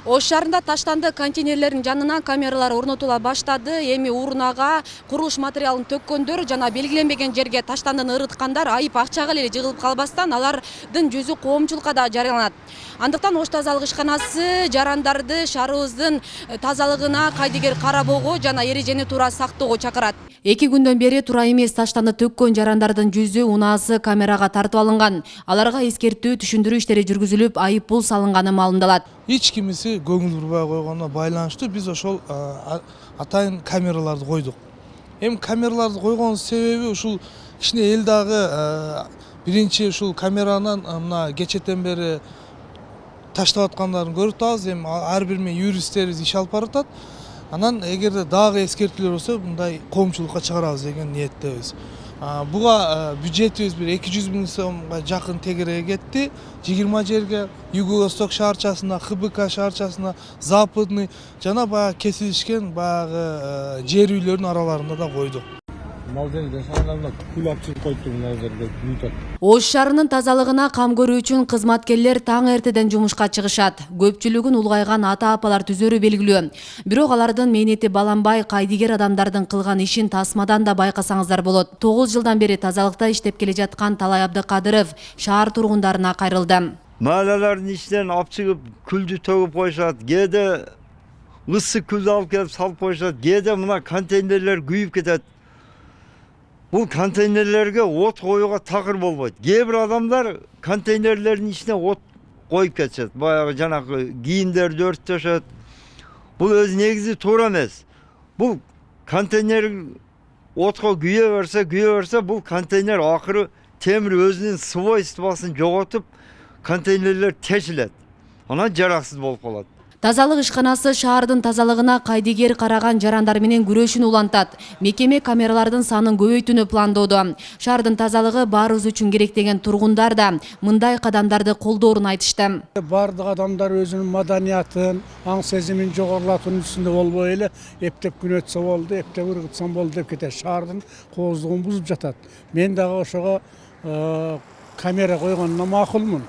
Ош шаарында таштанды контейнерлердин жанына камералар орнотула баштады. Эми урнага курулуш материалын төккөндөр жана белгиленбеген жерге таштандыны ырыткандар айып акчага эле жыгылып калбастан алардын жүзү коомчулукка да жарыяланат. Андыктан Ош тазалык ишканасы жарандарды шаарыбыздын тазалыгына кайдыгер карабоого жана эрежени туура сактоого чакырат. 2 күндөн бери туура эмес таштанды төккөн жарандардын жүзү унаасы камерага тартып алынган. Аларга эскертүү, түшүндүрүү иштери жүргүзүлүп, айып пул салынганы маалымдалат. Эч кимиси көңүл бурбай койгонуна байланыштуу биз ошол атайын камераларды койдук. Эми камераларды койгонун себеби ушул кичине эл дагы биринчи ушул камеранын мына кечетен бери таштап аткандарын көрүп атабыз. Эми ар бир юристтерибиз иш алып баратат. Анан эгерде дагы эскертүүлөр болсо мындай коомчулукка чыгарабыз деген ниеттебиз. Буга бюджетибиз бир 200 000 сомго жакын тегерege кетти. 20 жерге Юго-Восток шаарчасына, ХБК шаарчасына, Западный жана баягы кесилишкен баягы жер үйлөрдүн араларында да койдук. Ош шаарынын тазалыгына кам көрүү үчүн кызматкерлер таң эртеден жумушка чыгышат. Көпчүлүгүн улгайган ата-апалар түзөрү белгилүү. Бирок алардын мээнети баланбай, кайдыгер адамдардын кылган ишин тасмадан да байкасаңыздар болот. 9 жылдан бери тазалыкта иштеп келе жаткан Талай Абдыкадыров шаар тургундарына кайрылды. Маалалардын ичинен алып чыгып күлдү төгүп коюшат. Кээде ысык күл алып келип салып коюшат. Кээде мына контейнерлер күйүп кетет. Бул контейнерлерге от коюуга такыр болбойт. Кээ бир адамдар контейнерлердин ичине от коюп кетишет. Баягы жанагы кийимдерди өрттөшөт. Бул өзү негизи туура эмес. Бул контейнер отко күйө берсе, бул контейнер акыры темир өзүнүн свойствосын жоготуп, контейнерлер тешилет. Анан жараксыз болуп калат. Тазалык ишканасы шаардын тазалыгына кайдыгер караган жарандар менен күрөшүн улантат. Мекеме камералардын санын көбөйтүүнү пландоодо. Шаардын тазалыгы баарыбыз үчүн керек деген тургундар да мындай кадамдарды колдоорун айтышты. Бардык адамдар өзүнүн маданиятын, аң сезимин жогорулатуунун үстүндө болбой эле эптеп күн өтсө болду, эптеп ыргытсам болду деп кетет. Шаардын кооздугун бузуп жатат. Мен дагы ошого камера койгонуна макулмун.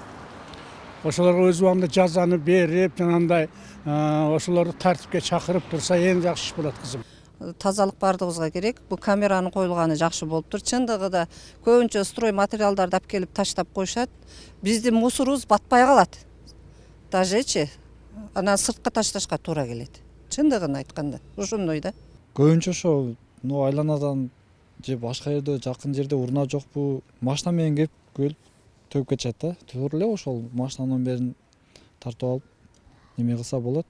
Ошолорго өз убагында жазаны берип, жанагындай ошолорду тартипке чакырып турса эң жакшы иш болот кызым. Тазалык бардыгыбызга керек. Бул камеранын коюлганы жакшы болуптур. Чындыгында көбүнчө строй материалдарды алып келип таштап коюшат. Биздин мусорубуз батпай калат. Дажечи анан сыртка ташташка туура келет. Чындыгын айтканда, ошондой да. Көбүнчө ошо айланадан же башка жерде жакын жерде урна жокпу, машина менен келип төгүп кетишет да. Туура эле ошол машинанын бәрин тартып алып неме кылса болот.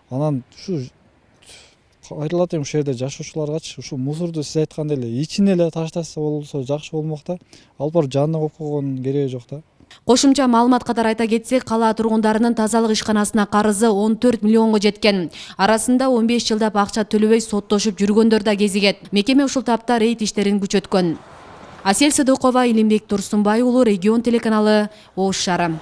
Анан ушу кайрылат эми ушул жерде жашоочуларгачы ушу мусорду сиз айткандай эле ичине эле таштаса болсо жакшы болмок да. Алып барып жанына коюп койгондун кереги жок да. Кошумча маалымат катары айта кетсек, кала тургундарынын тазалык ишканасына карызы 14 миллионго жеткен. Арасында 15 жылдап акча төлөбөй соттошуп жүргөндөр да кезигет. Мекеме ушул тапта рейд иштерин күчөткөн. Асель Сыдыкова, Илимбек Турсунбай уулу, Регион телеканалы, Ош шаары.